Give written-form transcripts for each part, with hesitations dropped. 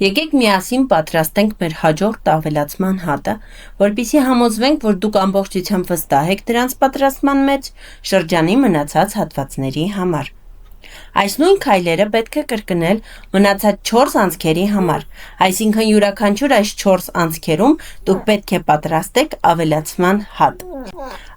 Եկեք միասին պատրաստենք մեր հաջորդ ավելացման հատը, որպեսզի համոզվենք, որ դուք ամբողջությամբ վստահ եք դրանց պատրաստման մեջ շրջանի մնացած հատվածների համար։ Այս նույն քայլերը պետք է կրկնել մնացած 4 անցքերի համար, այսինքն յուրաքանչյուր այս 4 անցքերում դուք պետք է պատրաստեք ավելացման հատ։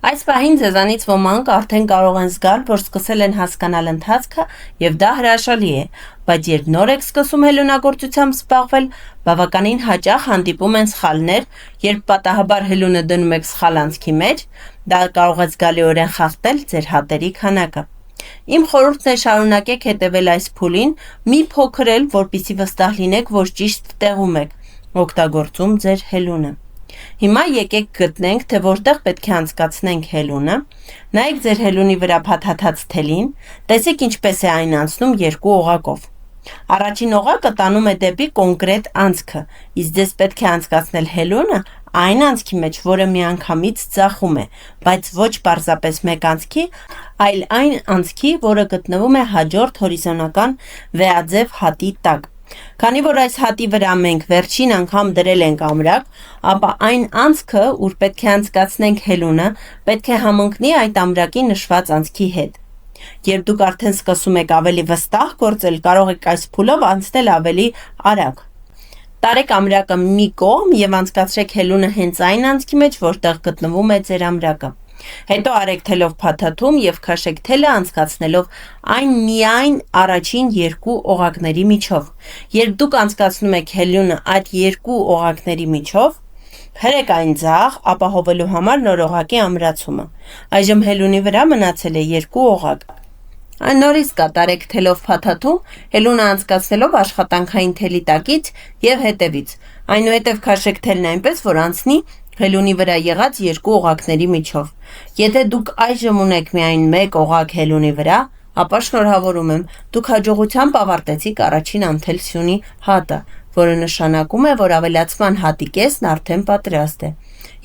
Այս պահին ձեզանից ոմանք արդեն կարող են զգալ, որ սկսել են հասկանալ ընթացքը եւ դա հրաշալի է, բայց երբ նոր եք սկսում հելունագործությամբ զբաղվել, բավականին հաճախ հանդիպում են սխալներ, երբ պատահաբար հելունը դնում եք սխալ անցքի մեջ, դա կարող է զգալիորեն խախտել ձեր հատերի քանակը։ Իմ խորհուրդն է շարունակեք հետևել այս փուլին, մի փոքր էլ, որպեսզի վստահ լինեք, որ ճիշտ տեղում եք օգտագործում ձեր հելունը։ Հիմա եկեք գտնենք, թե որտեղ պետք է անցկացնենք հելունը, նայեք ձեր հելունի վրա փաթաթած թելին, տեսեք ինչպես է այն անցնում երկու օղակով։ Առաջին օղակը տանում է դեպի կոնկրետ անցքը, իսկ ձեզ պետք է անցկացնել հելունը այն անցքի մեջ, որը միանգամից ծախում է, բայց ոչ պարզապես մեկ անցքի, այլ այն անցքի, որը գտնվում է հաջորդ հորիզոնական վեաձև հատի տակ։ Քանի որ այս հատի վրա մենք վերջին անգամ դրել ենք ամրակ, ապա այն անցքը, ուր պետք է անցկացնենք հելունը, պետք է համընկնի այդ ամրակի նշված անցքի հետ։ Երբ դուք արդեն սկսում եք ավելի վստահ գործել, կարող եք այս փուլով անցնել ավելի արագ։ Տարեք ամրակը մի կողմ եւ անցկացրեք հելունը հենց այն անցքի մեջ, որտեղ գտնվում է ձեր ամրակը։ Հետո արեք թելով փաթաթում եւ քաշեք թելը անցկացնելով այն միայն առաջին երկու օղակների միջով։ Երբ դուք անցկացնում եք հելունը այդ երկու օղակների միջով, հրեք այն ձախ, ապահովելու համար նոր օղակի ամրացումը։ Այժմ հելունի վրա մնացել է երկու օղակ։ Այն նորից կատարեք թելով փաթաթում, հելունը անցկացնելով աշխատանքային թելի տակից եւ հետևից։ Այնուհետև քաշեք թելն այնպես, որ անցնի հելունի վրա եղած երկու օղակների միջով։ Եթե դուք այժմ ունեք միայն մեկ օղակ հելունի վրա, ապա շնորհավորում եմ, դուք հաջողությամբ ավարտեցիք առաջին անթել սյունի հատը, որը նշանակում է, որ ավելացման հատի կեսն արդեն պատրաստ է։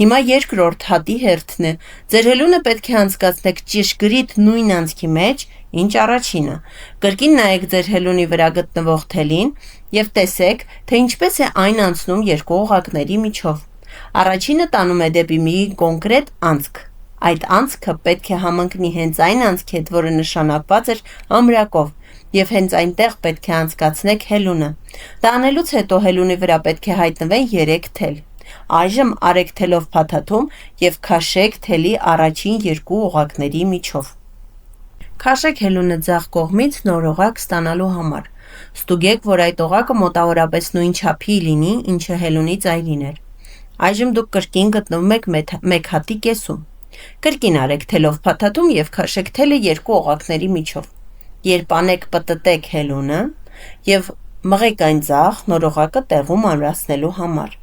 Հիմա երկրորդ հատի հերթն է։ Ձեր հելունը պետք է անցկացնեք ճշգրիտ նույն անցքի մեջ, ինչ առաջինը։ Կրկին նայեք ձեր հելունի վրա գտնվող թելին եւ տեսեք, թե ինչպես է այն անցնում երկու օղակների միջով։ Առաջինը տանում է դեպի մի կոնկրետ անցք։ Այդ անցքը պետք է համընկնի հենց այն անցքի հետ, որը նշանակված էր ամրակով, եւ հենց այնտեղ պետք է անցկացնեք հելունը։ Դա անելուց հետո հելունի վրա պետք է հայտնվեն 3 թել։ Այժմ արեք թելով փաթաթում եւ քաշեք թելի առաջին երկու օղակների միջով։ Քաշեք հելունը ձախ կողմից նոր օղակ ստանալու համար։ Ստուգեք, որ այդ օղակը մոտավորապես նույն չափի լինի, ինչը հելունի ծայրին էր։ Այժմ դուք կրկին գտնվում եք մեկ հատի կեսում։ Կրկին արեք թելով փաթաթում եւ քաշեք թելը երկու օղակների միջով։ Երբ անեք պտտեք հելունը եւ մղեք այն ձախ նոր օղակը տեղում ամրացնելու համար։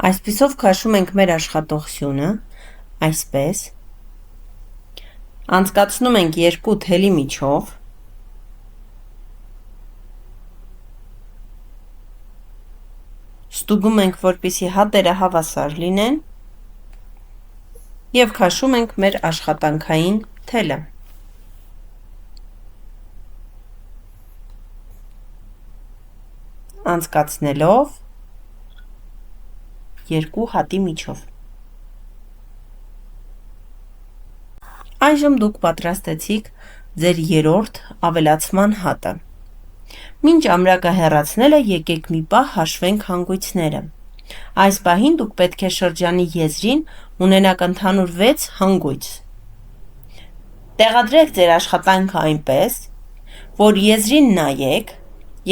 Այսպիսով քաշում ենք մեր աշխատող սյունը, այսպես։ Անցկացնում ենք երկու թելի միջով։ Ստուգում ենք, որպեսզի հատերը հավասար լինեն եւ քաշում ենք մեր աշխատանքային թելը։ Անցկացնելով երկու հատի միջով։ Այժմ դուք պատրաստեցիք ձեր երրորդ ավելացման հատը։ Մինչ ամրակը հեռացնելը եկեք մի պահ հաշվենք հանգույցները։ Այս պահին դուք պետք է շրջանի եզրին ունենաք ընդհանուր 6 հանգույց։ Տեղադրեք ձեր աշխատանքը այնպես, որ եզրին նայեք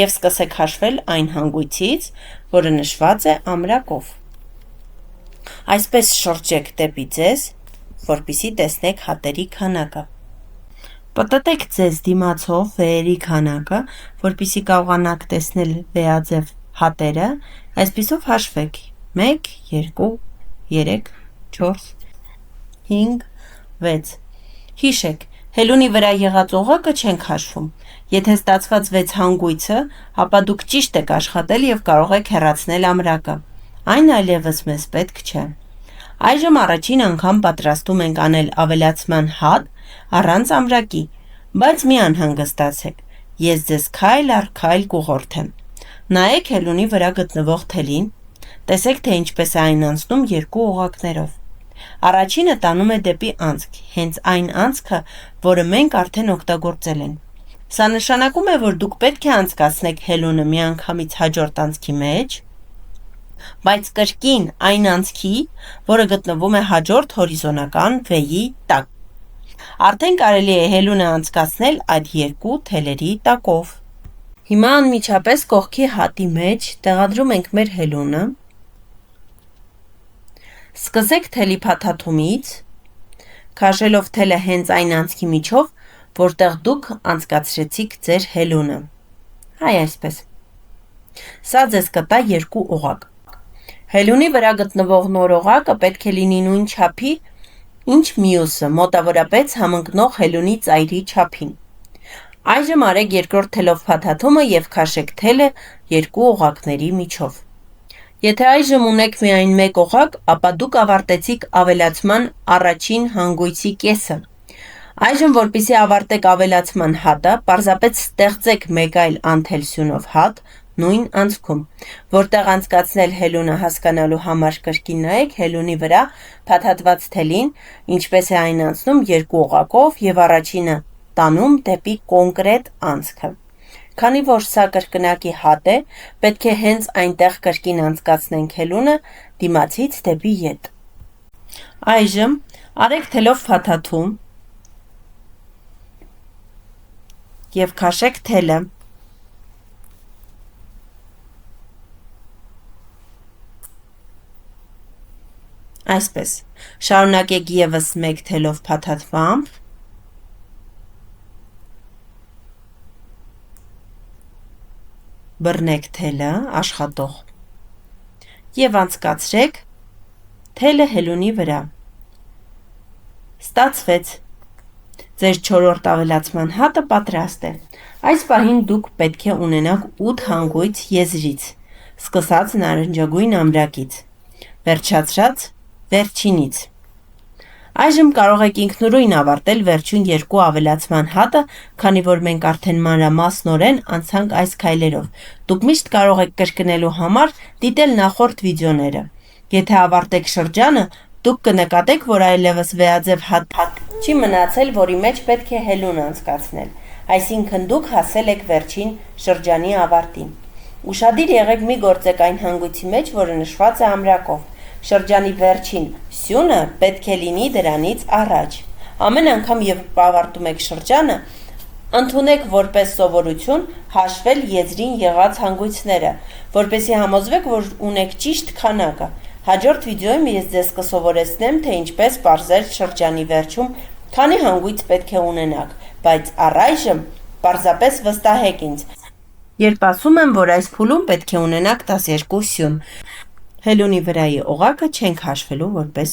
եւ սկսեք հաշվել այն հանգույցից, որը նշված է ամրակով։ Այսպես շրջեք դեպի ձեզ, որպեսզի տեսնեք հատերի քանակը։ Պտտեք ձեզ դիմացով վեերի քանակը, որպեսզի կարողանաք տեսնել վեաձև հատերը, այսպիսով հաշվեք 1, 2, 3, 4, 5, 6։ Հիշեք, հելունի վրա եղած օղակը չենք հաշվում։ Եթե ստացված 6 հանգույցը, ապա դուք ճիշտ եք աշխատել եւ կարող եք հեռացնել ամրակը։ Այն այլևս մեզ պետք չէ։ Այժմ առաջին անգամ պատրաստում ենք անել ավելացման հատ առանց ամրակի, բայց մի անհանգստացեք, ես ձեզ քայլ առ քայլ կուղղորդեմ։ Նայեք հելունի վրա գտնվող թելին, տեսեք, թե ինչպես է այն անցնում երկու օղակներով։ Առաջինը տանում է դեպի անցք, հենց այն անցքը, որը մենք արդեն օգտագործել ենք։ Սա նշանակում է, որ դուք պետք է անցկացնեք հելունը միանգամից հաջորդ անցքի մեջ, բայց կրկին այն անցքի, որը գտնվում է հաջորդ հորիզոնական վեի տակ։ Արդեն կարելի է հելունը անցկացնել այդ երկու թելերի տակով։ Հիմա անմիջապես կողքի հատի մեջ տեղադրում ենք մեր հելունը։ Սկսեք թելի փաթաթումից, քաշելով թելը հենց այն անցքի միջով, որտեղ դուք անցկացրեցիք ձեր հելունը։ Հայ այսպես։ Սա ձեզ կտա երկու օղակ։ Հելունի վրա գտնվող նոր օղակը պետք է լինի նույն չափի, ինչ մյուսը, մոտավորապես համընկնող հելունի ծայրի չափին։ Այժմ արեք երկրորդ թելով փաթաթումը և քաշեք թելը երկու օղակների միջով։ Եթե այժմ ունեք միայն մեկ օղակ, ապա դուք ավարտեցիք ավելացման առաջին հանգույցի կեսը։ Այժմ, որպեսզի ավարտեք ավելացման հատը, պարզապես ստեղծեք մեկ այլ անթել հատ նույն անցքում, որտեղ անցկացնել հելունը հասկանալու համար կրկին նայեք հելունի վրա փաթաթված թելին, ինչպես է այն անցնում երկու օղակով և առաջինը տանում դեպի կոնկրետ անցքը։ Քանի որ սա կրկնակի հատ է, պետք է հենց այնտեղ կրկին անցկացնենք հելունը դիմացից դեպի ետ։ Այժմ արեք թելով փաթաթում և քաշեք թելը։ Այսպես, շարունակեք ևս մեկ թելով փաթաթվամբ, բռնեք թելը աշխատող և անցկացրեք թելը հելունի վրա։ Ստացվեց։ Ձեր չորրորդ ավելացման հատը պատրաստ է։ Այս պահին դուք պետք է ունենաք 8 հանգույց եզրից, սկսած նարնջագույն ամրակից, վերջացրած վերջինից։ Այժմ կարող եք ինքնուրույն ավարտել վերջին երկու ավելացման հատը, քանի որ մենք արդեն մանրամասնորեն անցանք այս քայլերով։ Դուք միշտ կարող եք կրկնելու համար դիտել նախորդ վիդեոները։ Եթե ավարտեք շրջանը, դուք կնկատեք, որ այլևս վեաձև հատ չի մնացել, որի մեջ պետք է հելուն անցկացնել, այսինքն դուք հասել եք վերջին շրջանի ավարտին։ Ուշադիր եղեք մի գործեք այն հանգույցի մեջ, որը նշված է ամրակով։ Շրջանի վերջին սյունը պետք է լինի դրանից առաջ։ Ամեն անգամ, երբ ավարտում եք շրջանը, ընդունեք որպես սովորություն հաշվել եզրին եղած հանգույցները, որպեսզի համոզվեք, որ ունեք ճիշտ քանակը։ Հաջորդ վիդեոյում ես ձեզ կսովորեցնեմ, թե ինչպես պարզել շրջանի վերջում քանի հանգույց պետք է ունենաք, բայց առայժմ պարզապես վստահեք ինձ, երբ ասում եմ, որ այս փուլում պետք է ունենաք 12 սյուն։ Հելունի վրայի օղակը չենք հաշվելու որպես